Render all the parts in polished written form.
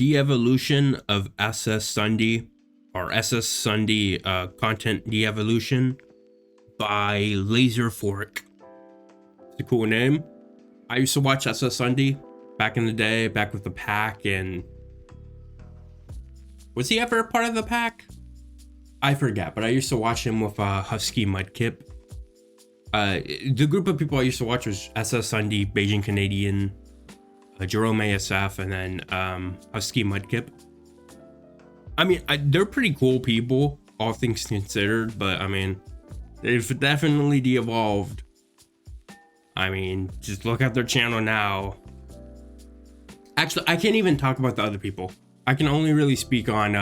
de-evolution of Ssundee or Ssundee content de-evolution by Laserfork. It's a cool name. I used to watch Ssundee back in the day, back with the pack, and was he ever a part of the pack? I forget, but I used to watch him with Husky Mudkip. The group of people I used to watch was Ssundee, Beijing Canadian, Jerome ASF, and then Husky Mudkip. I mean, they're pretty cool people, all things considered, but I mean, they've definitely de-evolved. I mean, just look at their channel now. Actually, I can't even talk about the other people. I can only really speak on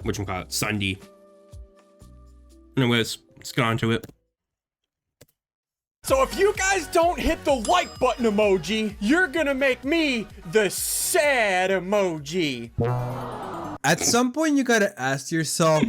whatchamacallit, Ssundee. Anyways, let's get on to it. So if you guys don't hit the like button emoji, you're gonna make me the sad emoji. At some point, you gotta ask yourself,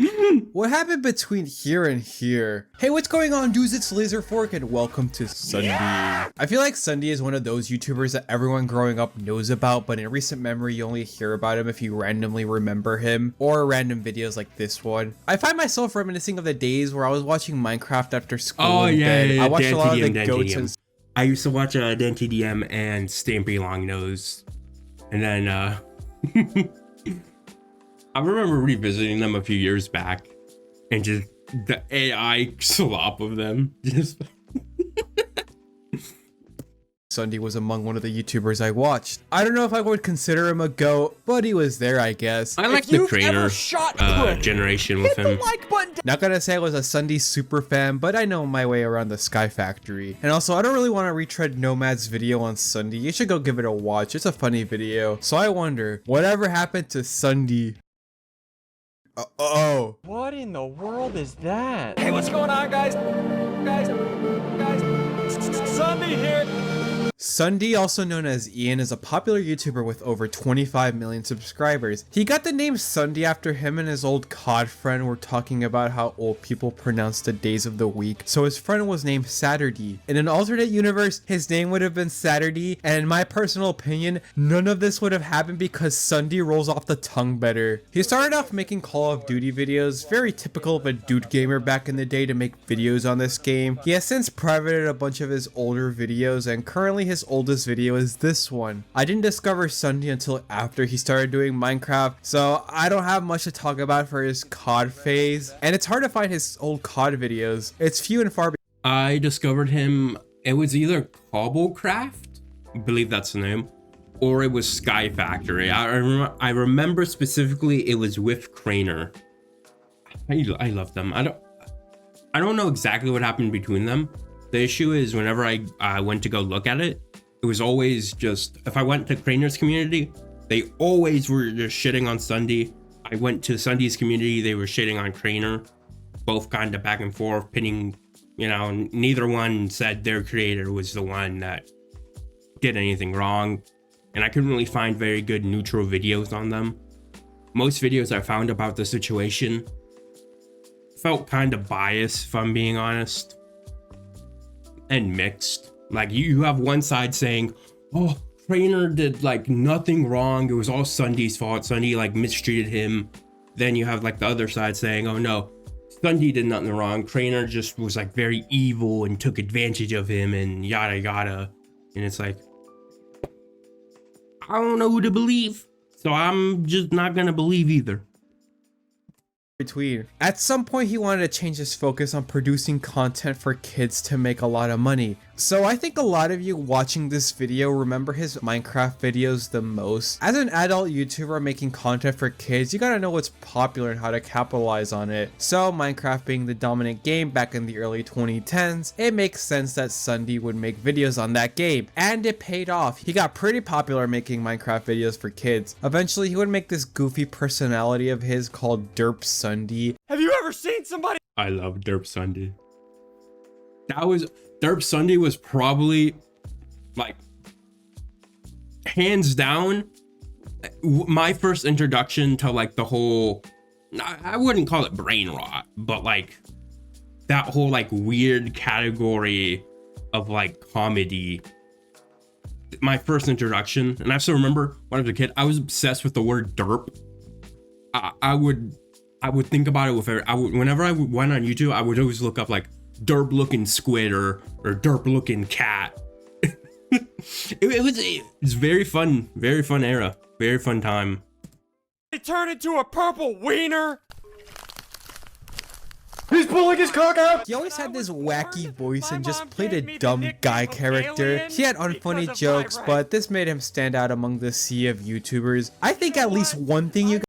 what happened between here and here? Hey, what's going on, dudes? It's Laserfork, and welcome to Ssundee. Yeah. I feel like Ssundee is one of those YouTubers that everyone growing up knows about, but in recent memory, you only hear about him if you randomly remember him, or random videos like this one. I find myself reminiscing of the days where I was watching Minecraft after school. Oh, yeah. I watched a lot of the goats and... I used to watch Dan TDM and Stampy Longnose, and then I remember revisiting them a few years back and just the AI slop of them. Just Ssundee was among one of the YouTubers I watched. I don't know if I would consider him a GOAT, but he was there, I guess. I like the trainer generation with him. Not gonna say I was a Ssundee super fan, but I know my way around the Sky Factory. And also, I don't really want to retread Nomad's video on Ssundee. You should go give it a watch. It's a funny video. So I wonder, whatever happened to Ssundee? Oh. What in the world is that? Hey, what's going on, guys? Ssundee here. Ssundee, also known as Ian, is a popular YouTuber with over 25 million subscribers. He got the name Ssundee after him and his old COD friend were talking about how old people pronounce the days of the week, so his friend was named Saturday. In an alternate universe, his name would have been Saturday, and in my personal opinion, none of this would have happened because Ssundee rolls off the tongue better. He started off making Call of Duty videos, very typical of a dude gamer back in the day to make videos on this game. He has since privated a bunch of his older videos, and currently his oldest video is this one. I didn't discover Ssundee until after he started doing Minecraft, so I don't have much to talk about for his COD phase, and it's hard to find his old COD videos. It's few and far between. I discovered him, it was either Cobblecraft, I believe that's the name, or it was Sky Factory. I remember specifically it was with Craner. I love them. I don't know exactly what happened between them. The issue is whenever I went to go look at it, it was always just, if I went to Craner's community, they always were just shitting on Ssundee. I went to Sundee's community, they were shitting on Craner. Both kind of back and forth, pinning, you know, neither one said their creator was the one that did anything wrong. And I couldn't really find very good neutral videos on them. Most videos I found about the situation felt kind of biased, if I'm being honest. And mixed. Like you have one side saying, oh, Craner did like nothing wrong, it was all Sundee's fault, Ssundee like mistreated him. Then you have like the other side saying, oh no, Ssundee did nothing wrong, Craner just was like very evil and took advantage of him and yada yada. And it's like, I don't know who to believe, so I'm just not gonna believe either. At some point, he wanted to change his focus on producing content for kids to make a lot of money. So I think a lot of you watching this video remember his Minecraft videos the most. As an adult YouTuber making content for kids, you gotta know what's popular and how to capitalize on it. So Minecraft being the dominant game back in the early 2010s, it makes sense that Ssundee would make videos on that game. And it paid off. He got pretty popular making Minecraft videos for kids. Eventually, he would make this goofy personality of his called Derp Ssundee. Have you ever seen somebody? I love Derp Ssundee. Derp Ssundee was probably like hands down my first introduction to like the whole, I wouldn't call it brain rot, but like that whole like weird category of like comedy my first introduction, and I still remember when I was a kid, I was obsessed with the word derp. I would think about it whenever I went on YouTube, I would always look up like derp looking squid or derp looking cat. It's very fun era, very fun time. He turned into a purple wiener. He's pulling his cock out! He always had this wacky voice and just played a dumb guy character. He had unfunny jokes, but this made him stand out among the sea of YouTubers. I think at least one thing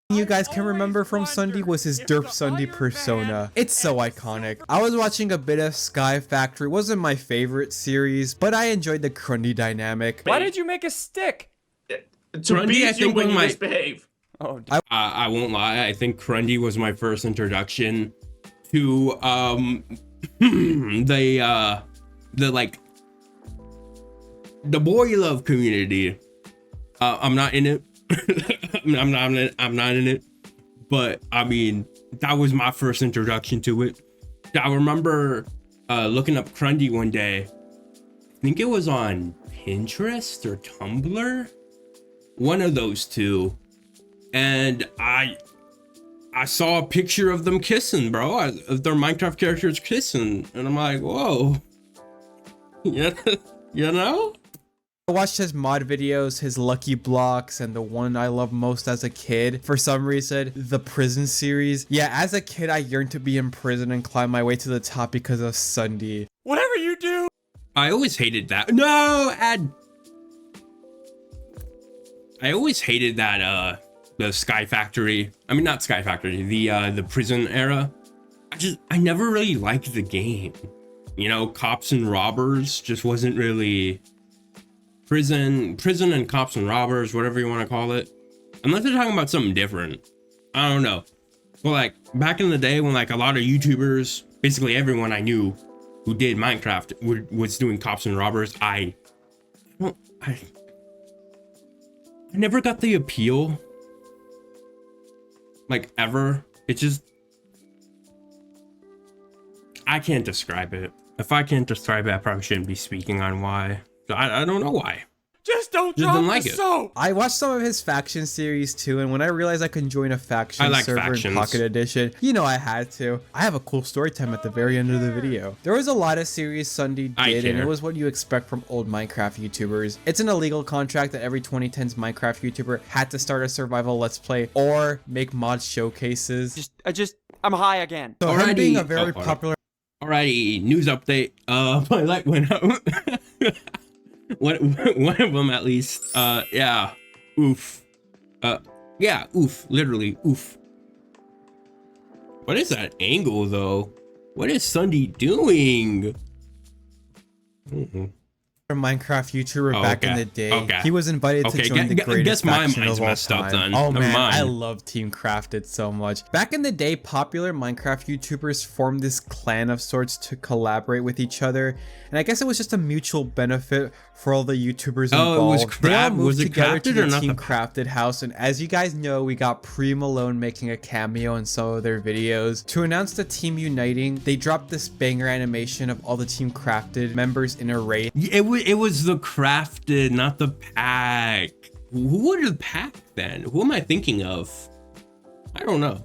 you guys can remember from Ssundee was his Derp Ssundee persona. It's so iconic. I was watching a bit of Sky Factory. It wasn't my favorite series, but I enjoyed the Grundy dynamic. Why did you make a stick? To beat you when you misbehave. Oh, I won't lie. I think Grundy was my first introduction to the boy love community. I'm not in it. I'm not in it, but I mean, that was my first introduction to it. I remember looking up Grundy one day. I think it was on Pinterest or Tumblr, one of those two, and I saw a picture of them kissing, bro, of their Minecraft characters kissing, and I'm like, whoa. Yeah, you know? I watched his mod videos, his Lucky Blocks, and the one I love most as a kid, for some reason, the prison series. Yeah, as a kid, I yearned to be in prison and climb my way to the top because of Ssundee. whatever you do. I always hated that. No, I always hated that, the Sky Factory. I mean, not Sky Factory, the prison era. I never really liked the game. You know, cops and robbers just wasn't really prison and cops and robbers, whatever you want to call it. Unless they're talking about something different. I don't know. But like back in the day when like a lot of YouTubers, basically everyone I knew who did Minecraft was doing cops and robbers, I never got the appeal. Like ever. It just, I can't describe it. If I can't describe it, I probably shouldn't be speaking on why. I don't know why. Just don't Just drop didn't like the it. soap. I watched some of his faction series too, and when I realized I could join a faction I like server factions. in Pocket Edition, you know I had to. I have a cool story time at the very end of the video. There was a lot of series Ssundee I did, and it care. was what you expect from old Minecraft YouTubers. It's an illegal contract that every 2010s Minecraft YouTuber had to start a survival let's play or make mod showcases. I'm high again. So him Alrighty. being a very Oh, hold on. popular Alrighty, news update. My light went out. one of them at least. Yeah. Oof. Yeah, oof. Literally, oof. What is that angle though? What is Ssundee doing? Minecraft YouTuber Oh, back okay. in the day. Okay. He was invited to Okay, join the guess greatest my faction mind's of all messed up time. then. Oh Never man, I mind. love Team Crafted so much. Back in the day, popular Minecraft YouTubers formed this clan of sorts to collaborate with each other, and I guess it was just a mutual benefit for all the YouTubers involved. Oh, it was They all moved was it together to Crafted or the not Team the- Crafted house, and as you guys know, we got Pre Malone making a cameo in some of their videos. To announce the team uniting, they dropped this banger animation of all the Team Crafted members in a raid. It was the crafted, not the pack. Who would the pack then? Who am I thinking of? I don't know.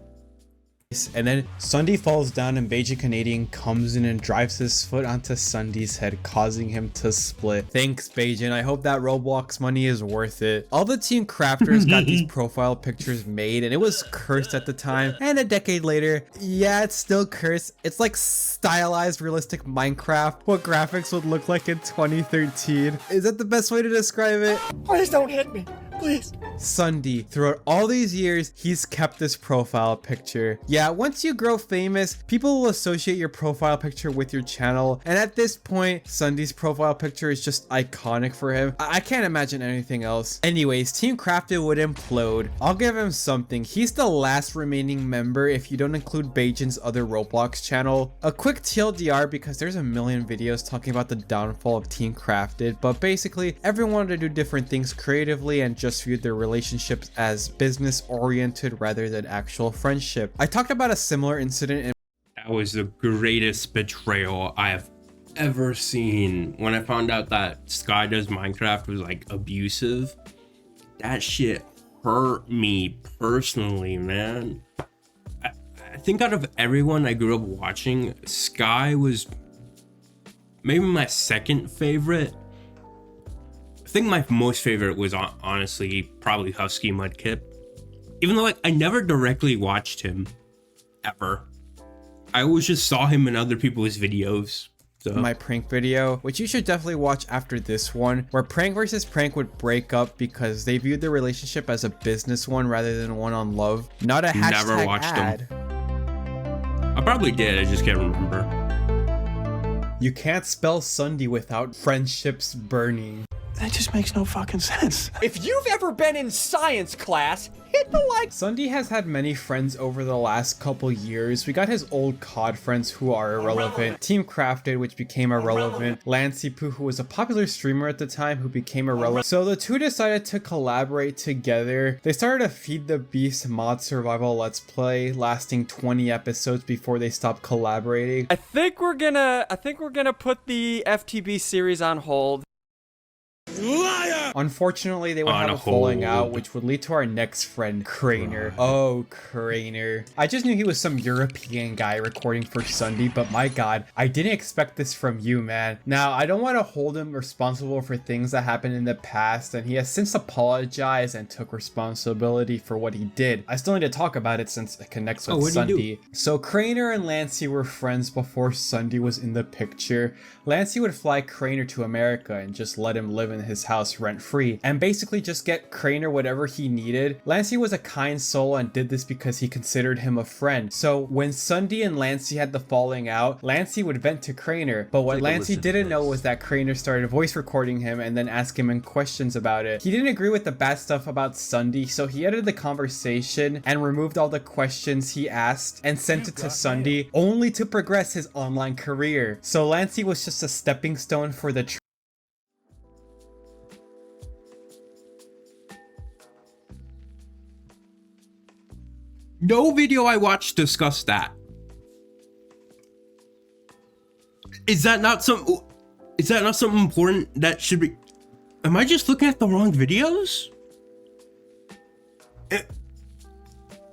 And then Ssundee falls down and Beijing Canadian comes in and drives his foot onto Sundee's head, causing him to split. Thanks, Beijing. I hope that Roblox money is worth it. All the Team Crafters got these profile pictures made, and it was cursed at the time. And a decade later, yeah, it's still cursed. It's like stylized, realistic Minecraft. What graphics would look like in 2013. Is that the best way to describe it? Please don't hit me. Please. Ssundee, throughout all these years, he's kept this profile picture. Yeah, once you grow famous, people will associate your profile picture with your channel, and at this point, Sundee's profile picture is just iconic for him. I can't imagine anything else. Anyways, Team Crafted would implode. I'll give him something. He's the last remaining member if you don't include Beijing's other Roblox channel. A quick TLDR because there's a million videos talking about the downfall of Team Crafted, but basically, everyone wanted to do different things creatively and just viewed their relationships as business oriented rather than actual friendship. I talked about a similar incident in That was the greatest betrayal I have ever seen when I found out that Sky Does Minecraft was like abusive. That shit hurt me personally, man. I think out of everyone I grew up watching, Sky was maybe my second favorite. I think my most favorite was honestly probably Husky Mudkip. Even though like I never directly watched him ever. I always just saw him in other people's videos. So. My prank video, which you should definitely watch after this one, where Prank versus Prank would break up because they viewed the relationship as a business one rather than one on love, not a hashtag Never watched ad. Him. I probably did, I just can't remember. You can't spell Ssundee without friendships burning. That just makes no fucking sense. If you've ever been in science class, hit the like. Ssundee has had many friends over the last couple years. We got his old COD friends who are irrelevant. Team Crafted, which became irrelevant. Lancey Poo, who was a popular streamer at the time, who became irrelevant. So the two decided to collaborate together. They started a Feed the Beast mod survival let's play, lasting 20 episodes before they stopped collaborating. I think we're gonna put the FTB series on hold. Liar! Unfortunately, they would On have a falling hold. out, which would lead to our next friend, Craner. Oh, Craner. I just knew he was some European guy recording for Ssundee, but my god, I didn't expect this from you, man. Now, I don't want to hold him responsible for things that happened in the past, and he has since apologized and took responsibility for what he did. I still need to talk about it since it connects with what'd he do? Ssundee. So Craner and Lancey were friends before Ssundee was in the picture. Lancey would fly Craner to America and just let him live in his house rent-free and basically just get Craner whatever he needed. Lancey was a kind soul and did this because he considered him a friend. So when Ssundee and Lancey had the falling out, Lancey would vent to Craner, but what Lancey didn't know was that Craner started voice recording him and then asking him questions about it. He didn't agree with the bad stuff about Ssundee, so he edited the conversation and removed all the questions he asked and sent it to Ssundee, only to progress his online career. So Lancey was just a stepping stone for the No video I watched discussed that. Is that not something important that should be? Am I just looking at the wrong videos? I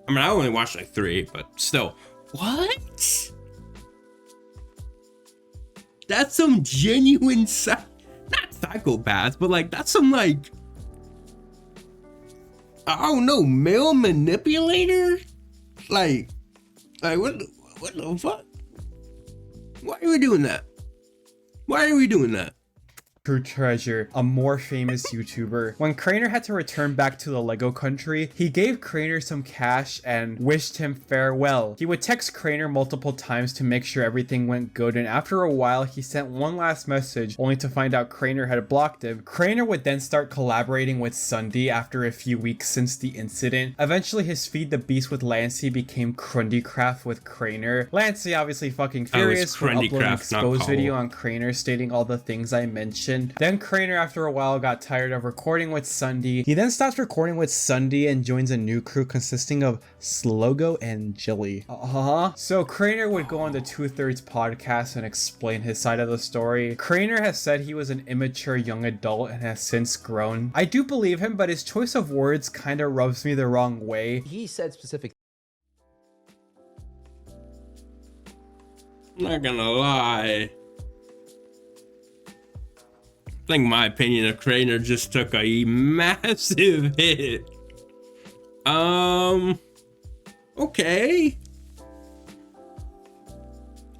mean, I only watched like 3, but still. What? That's some genuine not psychopath, but like that's some like, I don't know, male manipulator? Like what the fuck? Why are we doing that? Why are we doing that? True Treasure, a more famous YouTuber. When Craner had to return back to the Lego country, he gave Craner some cash and wished him farewell. He would text Craner multiple times to make sure everything went good, and after a while, he sent one last message, only to find out Craner had blocked him. Craner would then start collaborating with Ssundee after a few weeks since the incident. Eventually, his Feed the Beast with Lancey became Crundycraft with Craner. Lancey obviously fucking furious for uploading an exposed video on Craner stating all the things I mentioned. Then Craner after a while got tired of recording with Ssundee. He then stops recording with Ssundee and joins a new crew consisting of Slogo and Jilly. So Craner would go on the 2/3 podcast and explain his side of the story. Craner has said he was an immature young adult and has since grown. I do believe him, but his choice of words kinda rubs me the wrong way. He said specifically. I'm not gonna lie. I think my opinion of Craner just took a massive hit. Okay.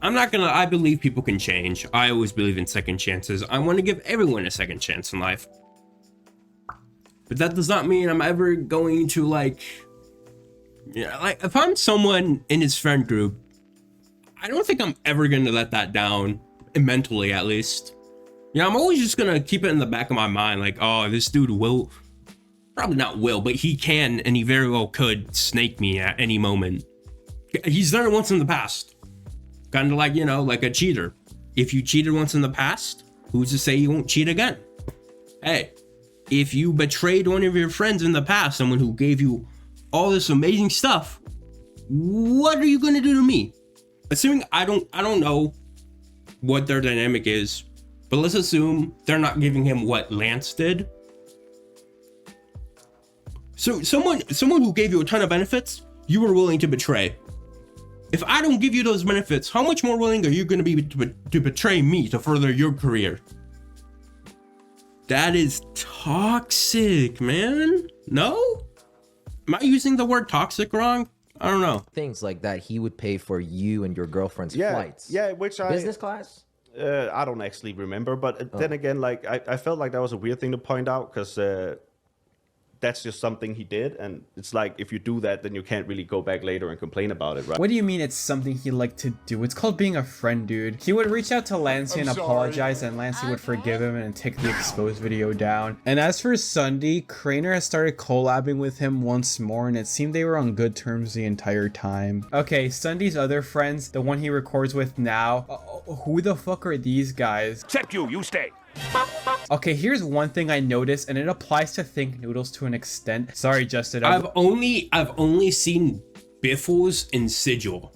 I'm not gonna, I believe people can change. I always believe in second chances. I want to give everyone a second chance in life. But that does not mean I'm ever going to like if I'm someone in his friend group, I don't think I'm ever gonna let that down, mentally at least. Yeah, I'm always just gonna keep it in the back of my mind, like, oh, this dude will, probably not will, but he can, and he very well could snake me at any moment. He's done it once in the past. Kind of like, like a cheater. If you cheated once in the past, who's to say you won't cheat again? Hey, if you betrayed one of your friends in the past, someone who gave you all this amazing stuff, what are you gonna do to me? Assuming I don't know what their dynamic is, but let's assume they're not giving him what Lance did. So someone who gave you a ton of benefits, you were willing to betray. If I don't give you those benefits, how much more willing are you going to be to betray me to further your career? That is toxic, man. No? Am I using the word toxic wrong? I don't know. Things like that he would pay for you and your girlfriend's flights. Yeah, which business class? I don't actually remember, but then again, like I felt like that was a weird thing to point out because that's just something he did, and it's like if you do that, then you can't really go back later and complain about it, right? What do you mean it's something he liked to do? It's called being a friend, dude. He would reach out to Lancey and apologize, and Lancey would forgive him and take the exposed video down. And as for Ssundee, Craner has started collabing with him once more, and it seemed they were on good terms the entire time. Okay, Sundee's other friends, the one he records with now, who the fuck are these guys? Except you stay. Okay, here's one thing I noticed, and it applies to Think Noodles to an extent. Sorry, Justin. I've only seen Biffles and Sigil,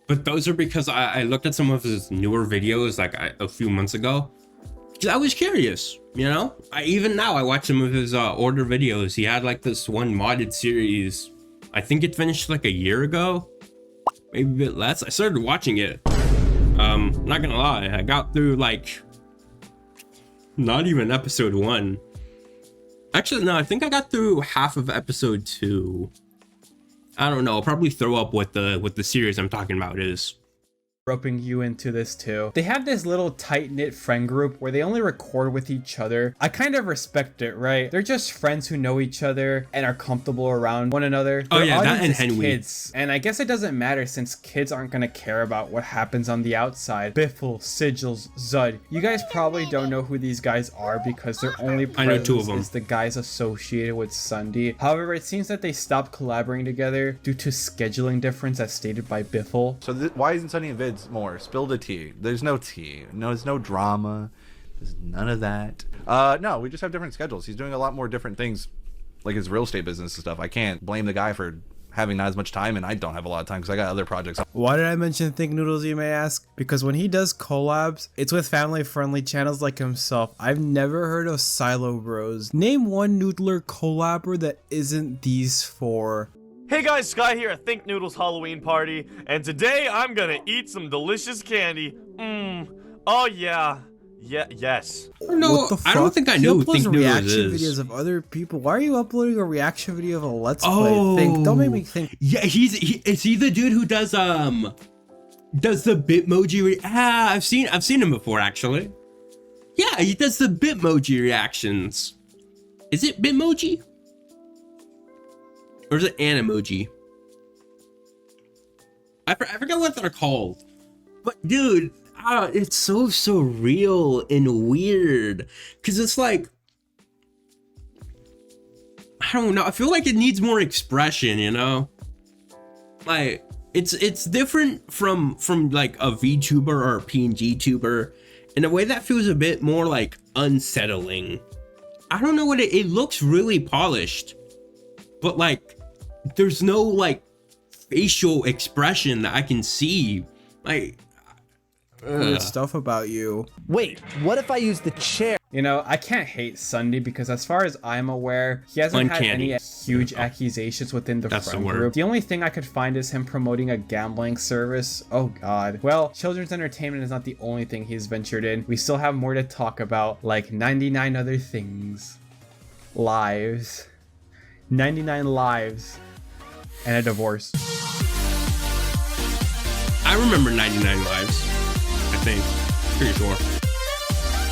but those are because I looked at some of his newer videos like a few months ago. I was curious, you know. Even now I watch some of his order videos. He had like this one modded series. I think it finished like a year ago, maybe a bit less. I started watching it. Not gonna lie, I got through like. Not even episode 1. Actually, no, I think I got through half of episode 2. I don't know. I'll probably throw up what the series I'm talking about is. Roping you into this too. They have this little tight-knit friend group where they only record with each other. I kind of respect it, right? They're just friends who know each other and are comfortable around one another. Oh Their yeah, that and audience is Henry. kids. And I guess it doesn't matter since kids aren't gonna care about what happens on the outside. Biffle, Sigils, Zud. You guys probably don't know who these guys are because their only I know 2 of presence them. is the guys associated with Ssundee. However, it seems that they stopped collaborating together due to scheduling difference as stated by Biffle. So why isn't Ssundee in vids more? Spill the tea. There's no tea. No, there's no drama. There's none of that. No, we just have different schedules. He's doing a lot more different things, like his real estate business and stuff. I can't blame the guy for having not as much time, and I don't have a lot of time because I got other projects. Why did I mention Think Noodles, you may ask? Because when he does collabs, it's with family-friendly channels like himself. I've never heard of Silo Bros. Name one Noodler collabor that isn't these 4. Hey guys, Sky here at Think Noodles Halloween Party, and today I'm gonna eat some delicious candy. Oh yeah. Yes. No, What the fuck? I don't think I He know who uploads Think Noodles reaction is. videos of other people. Why are you uploading a reaction video of a Let's Oh, Play? Don't make me think. Yeah, is he the dude who does the Bitmoji? I've seen him before actually. Yeah, he does the Bitmoji reactions. Is it Bitmoji? Or is it Animoji? I forgot what they're called. But dude, it's so surreal and weird. Cause it's like, I don't know. I feel like it needs more expression, you know? Like, it's different from like a VTuber or a PNG tuber in a way that feels a bit more like unsettling. I don't know what it looks really polished, but like, there's no like facial expression that I can see. Like, Weird stuff about you. Wait, what if I use the chair? You know, I can't hate Ssundee because as far as I'm aware, he hasn't had Uncanny. any huge accusations within the That's friend the word. group. The only thing I could find is him promoting a gambling service. Oh god. Well, children's entertainment is not the only thing he's ventured in. We still have more to talk about, like 99 other things. Lives. 99 lives. And a divorce. I remember 99 Lives, I think. Pretty sure.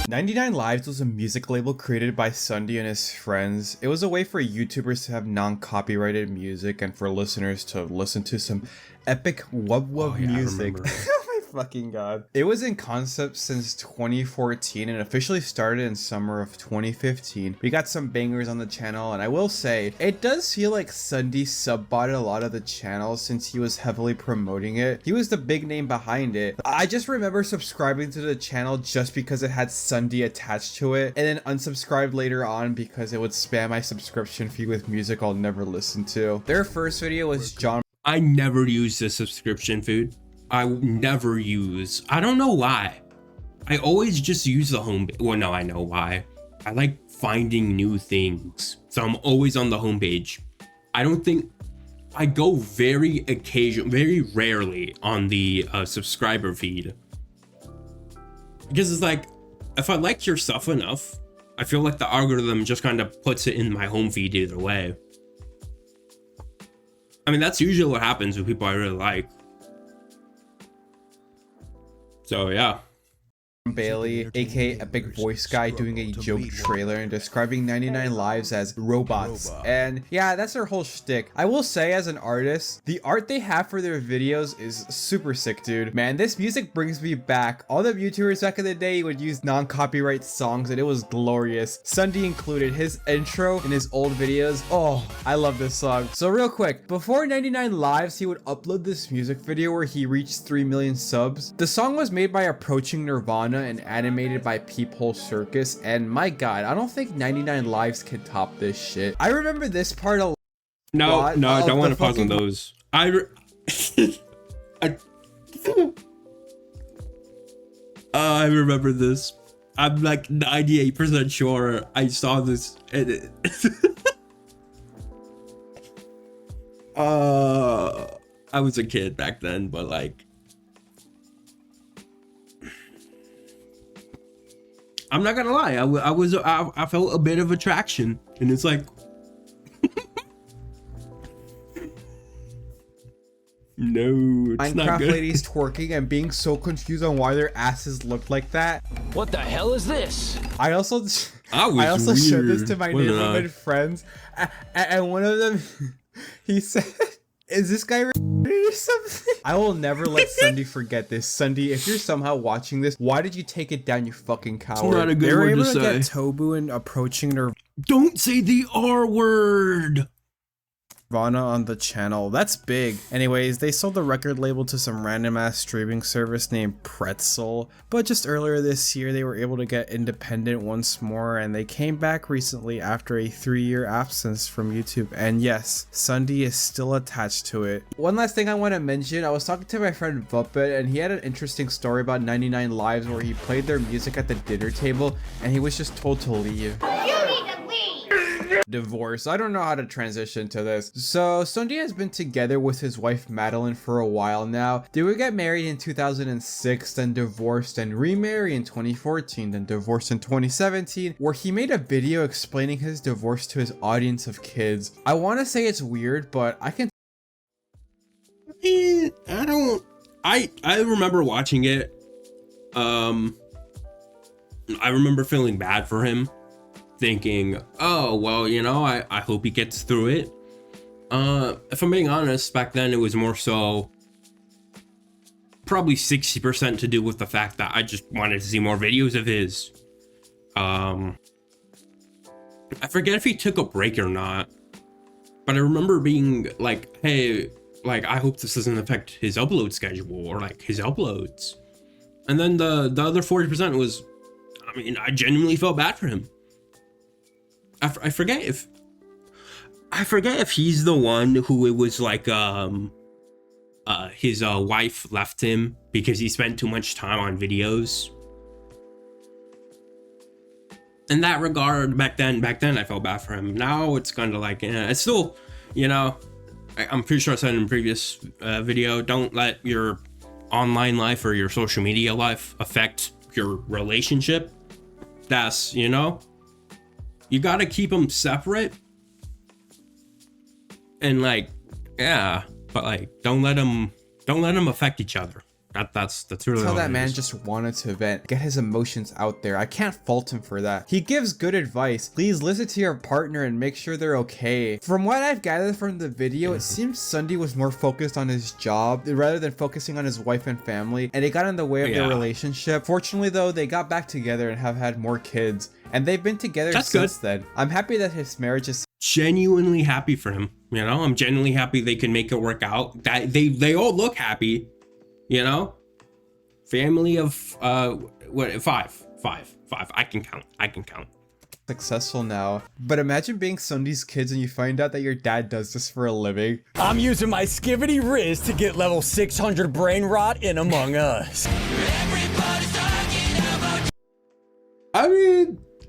99 Lives was a music label created by Ssundee and his friends. It was a way for YouTubers to have non-copyrighted music and for listeners to listen to some epic wub yeah, I music. remember. Oh my fucking god. It was in concept since 2014 and officially started in summer of 2015. We got some bangers on the channel, and I will say, it does feel like Ssundee sub-botted a lot of the channel since he was heavily promoting it. He was the big name behind it. I just remember subscribing to the channel just because it had Ssundee attached to it, and then unsubscribed later on because it would spam my subscription fee with music I'll never listen to. Their first video was John. I never use the subscription food. I never use. I don't know why. I always just use the home. Well, no, I know why. I like finding new things, so I'm always on the homepage. I don't think I go very rarely on the subscriber feed, because it's like, if I like your stuff enough, I feel like the algorithm just kind of puts it in my home feed either way. I mean, that's usually what happens with people I really like. So yeah. Bailey, aka Epic Voice Guy, doing a joke trailer and describing 99 Lives as robots. And yeah, that's their whole shtick. I will say, as an artist, the art they have for their videos is super sick, dude. Man, this music brings me back. All the YouTubers back in the day would use non-copyright songs and it was glorious. Ssundee included. His intro in his old videos. Oh, I love this song. So real quick, before 99 Lives, he would upload this music video where he reached 3 million subs. The song was made by Approaching Nirvana and animated by Peephole Circus, and my god, I don't think 99 Lives can top this shit. I remember this part a lot. No, I don't want to pause on those. I remember this. I'm like 98% sure I saw this edit. I was a kid back then, but like, I'm not gonna lie, I felt a bit of attraction, and it's like, no, it's not Minecraft good. ladies twerking and being so confused on why their asses looked like that. What the hell is this? I also was showed this weird, to my wasn't I? neighborhood friends, and one of them, he said, "Is this guy or something?" I will never let Ssundee forget this. Ssundee, if you're somehow watching this, why did you take it down, you fucking coward? Not a good They were word able to to get say. Tobu and Approaching Don't say the R word. Nirvana on the channel. That's big. Anyways, they sold the record label to some random ass streaming service named Pretzel, but just earlier this year they were able to get independent once more, and they came back recently after a 3-year absence from YouTube, and yes, Ssundee is still attached to it. One last thing I want to mention, I was talking to my friend Vuppet, and he had an interesting story about 99 Lives where he played their music at the dinner table and he was just told to leave. Divorce. I don't know how to transition to this. So Ssundee has been together with his wife Madeline for a while now. They would get married in 2006, then divorced and remarry in 2014, then divorced in 2017, where he made a video explaining his divorce to his audience of kids. I want to say it's weird, but I can I remember watching it. I remember feeling bad for him, thinking, oh, well, you know, I hope he gets through it. If I'm being honest, back then it was more so probably 60% to do with the fact that I just wanted to see more videos of his. I forget if he took a break or not, but I remember being like, hey, like, I hope this doesn't affect his upload schedule or like his uploads. And then the other 40% was, I mean, I genuinely felt bad for him. I forget if he's the one who it was like his wife left him because he spent too much time on videos. In that regard, back then I felt bad for him. Now it's kind of like, it's still, you know, I'm pretty sure I said in a previous video, don't let your online life or your social media life affect your relationship. That's, you know, you gotta keep them separate. And like, yeah, but like, don't let them affect each other. That's really tell all that it man is. just wanted to vent, get his emotions out there. I can't fault him for that. He gives good advice. Please listen to your partner and make sure they're okay. From what I've gathered from the video, it seems Ssundee was more focused on his job rather than focusing on his wife and family, and it got in the way of their relationship. Fortunately though, they got back together and have had more kids, and they've been together since then. I'm happy that his marriage is genuinely happy for him. You know, I'm genuinely happy they can make it work out. That they all look happy. You know, family of five. I can count. successful now. But imagine being Sundee's kids and you find out that your dad does this for a living. I'm using my skivvity Riz to get level 600 brain rot in Among Us. Everybody's talking about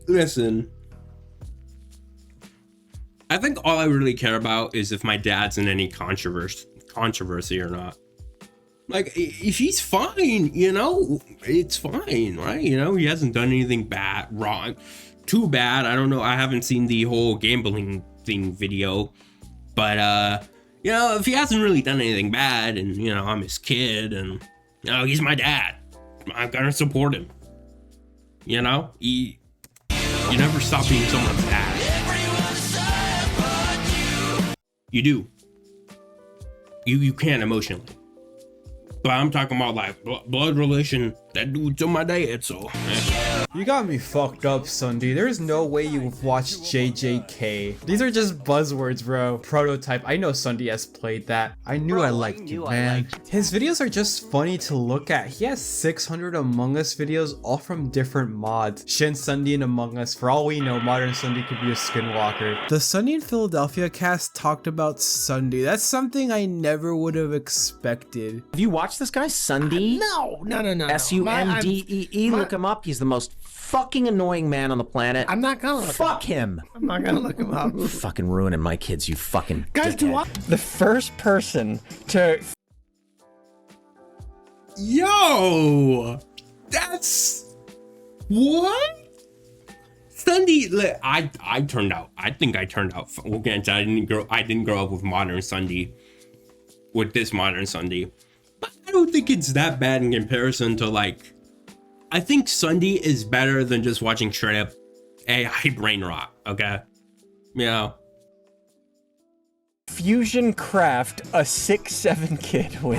listen. I think all I really care about is if my dad's in any controversy or not. Like, if he's fine, you know, it's fine, right? You know, he hasn't done anything bad, wrong, too bad. I don't know. I haven't seen the whole gambling thing video, but you know, if he hasn't really done anything bad, and you know, I'm his kid, and you know, he's my dad, I'm gonna support him. You know, you never stop being someone's dad. You do. You can't emotionally. But I'm talking about like blood relation. That dude's on my dad, so. You got me fucked up, Ssundee. There's no way you've watched JJK. These are just buzzwords, bro. Prototype. I know Ssundee has played that. I knew I liked you, man. His videos are just funny to look at. He has 600 Among Us videos, all from different mods. Shin Ssundee and Among Us. For all we know, modern Ssundee could be a skinwalker. The Ssundee in Philadelphia cast talked about Ssundee. That's something I never would have expected. Have you watched this guy, Ssundee? No. Sundee. Look him up. He's the most fucking annoying man on the planet. I'm not gonna look Fuck him. I'm not gonna look him up. You're fucking ruining my kids, you fucking Guys, do what? The first person to Yo, that's what? Ssundee, I turned out. I think I turned out. We'll get into. I didn't grow up with modern Ssundee. With this modern Ssundee, but I don't think it's that bad in comparison to like. I think Ssundee is better than just watching straight up AI brain rot. Okay, you know. fusion craft a 6'7" kid with.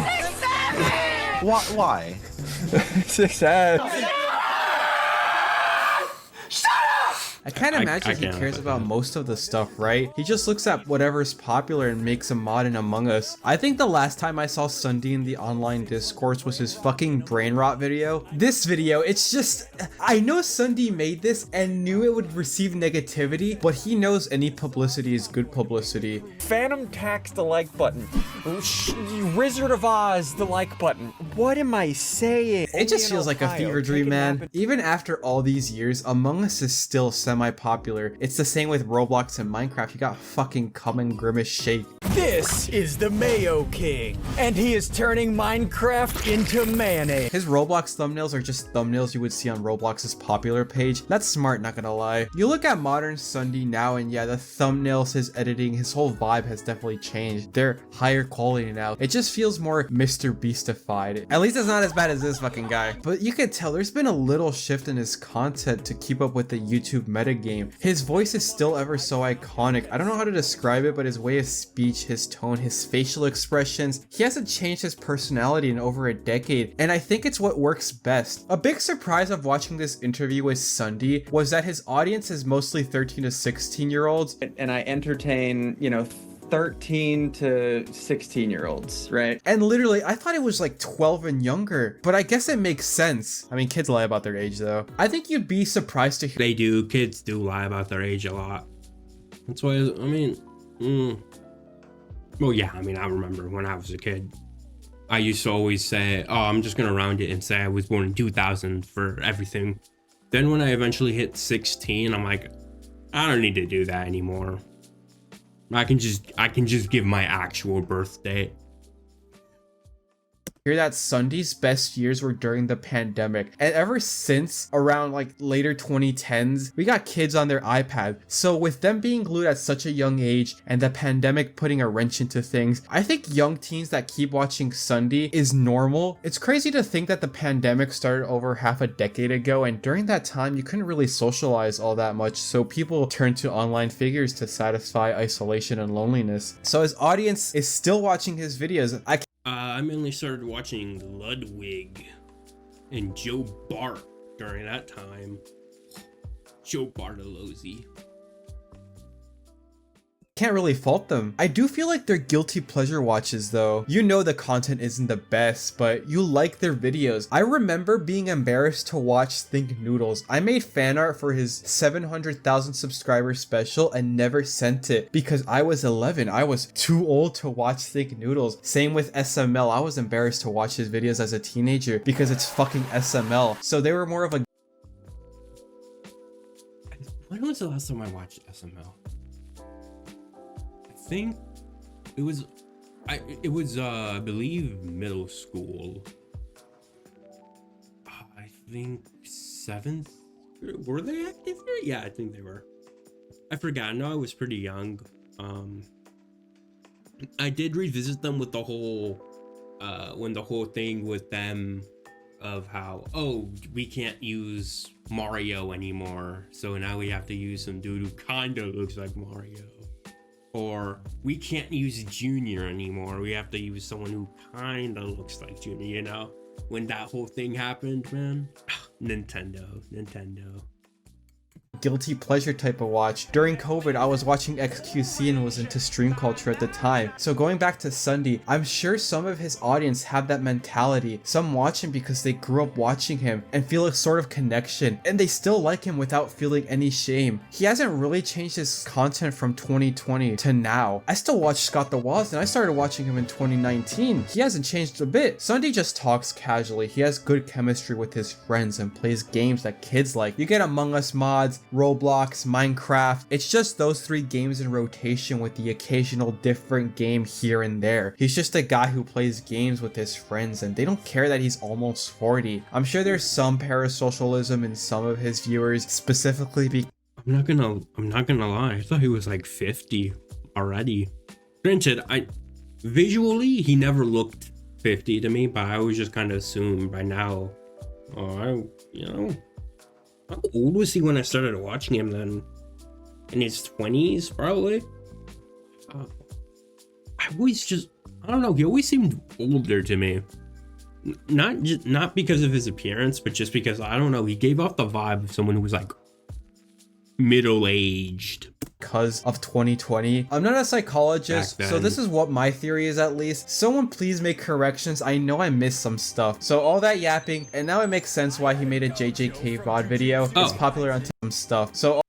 Why? 6'7". I can't imagine he cares about most of the stuff, right? He just looks at whatever's popular and makes a mod in Among Us. I think the last time I saw Ssundee in the online discourse was his fucking brain rot video. This video, it's just, I know Ssundee made this and knew it would receive negativity, but he knows any publicity is good publicity. Phantom Tax the like button. Wizard of Oz the like button. What am I saying? It just feels like a fever dream, man. Even after all these years, Among Us is still semi-popular. It's the same with Roblox and Minecraft. You got fucking Come and Grimace Shake. This is the Mayo King, and he is turning Minecraft into mayonnaise. His Roblox thumbnails are just thumbnails you would see on Roblox's popular page. That's smart, not gonna lie. You look at modern Ssundee now, and yeah, the thumbnails, his editing, his whole vibe has definitely changed. They're higher quality now. It just feels more Mr. Beastified. At least it's not as bad as this fucking guy. But you can tell there's been a little shift in his content to keep up with the YouTube metagame. His voice is still ever so iconic. I don't know how to describe it, but his way of speech, his tone, his facial expressions, he hasn't changed his personality in over a decade, and I think it's what works best. A big surprise of watching this interview with Ssundee was that his audience is mostly 13 to 16 year olds. And I entertain, 13 to 16-year-olds, right? And literally, I thought it was like 12 and younger, but I guess it makes sense. I mean, kids lie about their age though. I think you'd be surprised to hear. They do. Kids do lie about their age a lot. That's why, well, yeah, I remember when I was a kid, I used to always say, oh, I'm just going to round it and say I was born in 2000 for everything. Then when I eventually hit 16, I'm like, I don't need to do that anymore. I can just give my actual birth date. Hear that Sundee's best years were during the pandemic, and ever since around like later 2010s, we got kids on their iPad. So with them being glued at such a young age and the pandemic putting a wrench into things, I think young teens that keep watching Ssundee is normal. It's crazy to think that the pandemic started over half a decade ago, and during that time you couldn't really socialize all that much, so people turned to online figures to satisfy isolation and loneliness. So his audience is still watching his videos. I mainly started watching Ludwig and Joe Bart during that time. Joe Bartolozzi. Can't really fault them. I do feel like they're guilty pleasure watches though. You know the content isn't the best, but you like their videos. I remember being embarrassed to watch Think Noodles. I made fan art for his 700,000 subscriber special and never sent it because I was 11. I was too old to watch Think Noodles. Same with SML. I was embarrassed to watch his videos as a teenager because it's fucking SML. So they were more of a when was the last time I watched SML? I think it was I believe middle school. I think 7th. Were they active there? Yeah, I think they were. I forgot. No, I was pretty young. I did revisit them with the whole when the whole thing with them of how, oh, we can't use Mario anymore, so now we have to use some dude who kinda looks like Mario. Or we can't use Junior anymore, we have to use someone who kinda looks like Junior, you know? When that whole thing happened, man. Nintendo. Guilty pleasure type of watch. During COVID, I was watching XQC and was into stream culture at the time. So going back to Ssundee, I'm sure some of his audience have that mentality. Some watch him because they grew up watching him and feel a sort of connection, and they still like him without feeling any shame. He hasn't really changed his content from 2020 to now. I still watch Scott the Woz, and I started watching him in 2019. He hasn't changed a bit. Ssundee just talks casually. He has good chemistry with his friends and plays games that kids like. You get Among Us mods, Roblox, Minecraft. It's just those 3 games in rotation with the occasional different game here and there. He's just a guy who plays games with his friends, and they don't care that he's almost 40. I'm sure there's some parasocialism in some of his viewers, specifically because I'm not gonna lie, I thought he was like 50 already. Granted, visually he never looked 50 to me, but I always just kind of assumed by now. How old was he when I started watching him then? In his 20s, probably? I don't know, he always seemed older to me. Not because of his appearance, but just because, I don't know, he gave off the vibe of someone who was like middle-aged. Because of 2020. I'm not a psychologist, so this is what my theory is at least. Someone please make corrections. I know I missed some stuff. So all that yapping, and now it makes sense why he made a JJK VOD video. It's popular on some stuff. So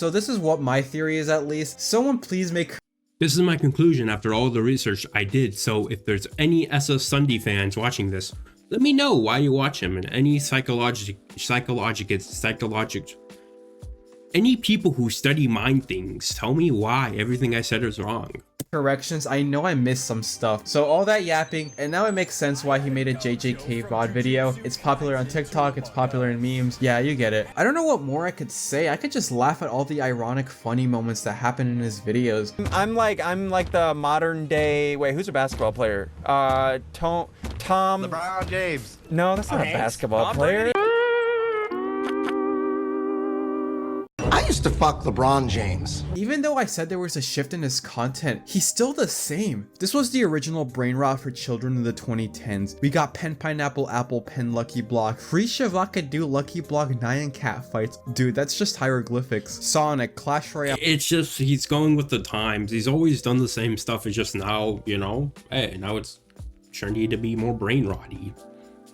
this is what my theory is at least. Someone please make. This is my conclusion after all the research I did. So if there's any SS Ssundee fans watching this, let me know why you watch him, and any any people who study mind things, tell me why everything I said is wrong. Corrections, I know I missed some stuff. So all that yapping, and now it makes sense why he made a JJK VOD video. It's popular on TikTok, it's popular in memes. Yeah, you get it. I don't know what more I could say. I could just laugh at all the ironic, funny moments that happen in his videos. I'm like the modern day. Wait, who's a basketball player? Tom. LeBron James. No, that's not a basketball player. I used to fuck LeBron James. Even though I said there was a shift in his content, he's still the same. This was the original brain rot for children in the 2010s. We got Pen Pineapple Apple Pen Lucky Block, Free Shavakadu Lucky Block Nyan Cat Fights. Dude, that's just hieroglyphics. Sonic, Clash Royale. It's just, he's going with the times. He's always done the same stuff. It's just now, you know, hey, now it's trendy to be more brain rotty,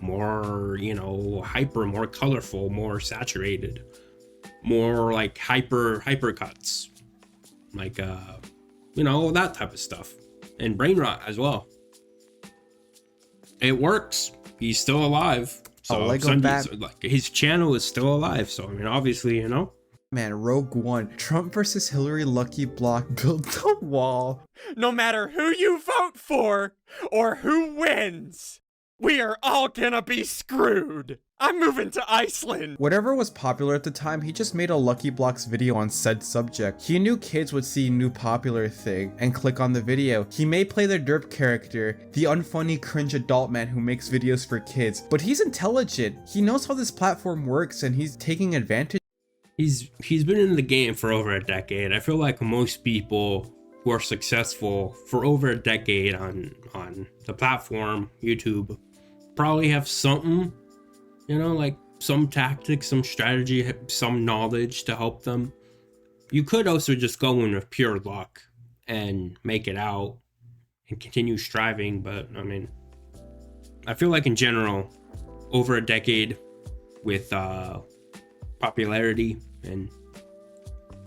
more, you know, hyper, more colorful, more saturated, more like hyper cuts, like you know, that type of stuff, and brain rot as well. It works. He's still alive, so like, his channel is still alive, so I mean, obviously, you know. Man, Rogue One, Trump versus Hillary Lucky Block, build the wall. No matter who you vote for or who wins, we are all gonna be screwed. I'm moving to Iceland. Whatever was popular at the time, he just made a Lucky Blocks video on said subject. He knew kids would see new popular thing and click on the video. He may play the derp character, the unfunny cringe adult man who makes videos for kids, but he's intelligent. He knows how this platform works, and he's taking advantage. He's been in the game for over a decade. I feel like most people who are successful for over a decade on the platform, YouTube, probably have something, you know, like some tactics, some strategy, some knowledge to help them. You could also just go in with pure luck and make it out and continue striving, but I mean, I feel like in general, over a decade with popularity and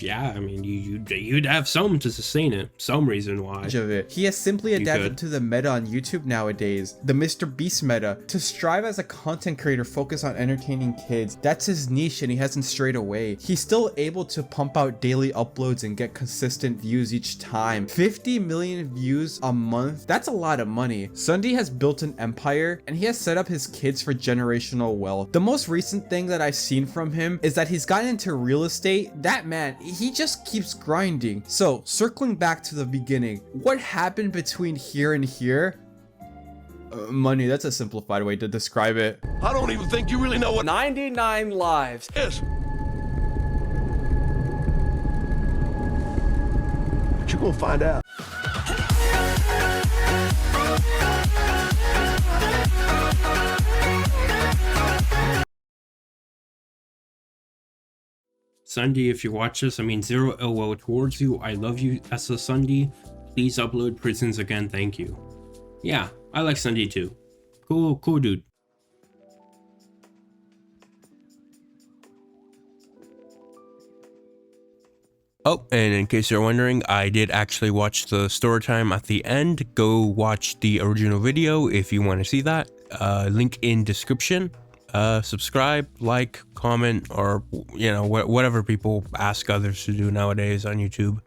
yeah, I mean, you'd have some to sustain it, some reason why. Of it. He has simply adapted to the meta on YouTube nowadays, the Mr. Beast meta, to strive as a content creator focused on entertaining kids. That's his niche and he hasn't strayed away. He's still able to pump out daily uploads and get consistent views each time. 50 million views a month, that's a lot of money. Ssundee has built an empire and he has set up his kids for generational wealth. The most recent thing that I've seen from him is that he's gotten into real estate. That man, he just keeps grinding. So circling back to the beginning, what happened between here and here? Money, that's a simplified way to describe it. I don't even think you really know what 99 lives is. But you gonna find out. Ssundee, if you watch this, I mean, zero ill will towards you. I love you, as a Ssundee. Please upload prisons again, thank you. Yeah, I like Ssundee too. Cool dude. Oh, and in case you're wondering, I did actually watch the story time at the end. Go watch the original video if you want to see that. Link in description. Subscribe, like, comment, or, you know, whatever people ask others to do nowadays on YouTube.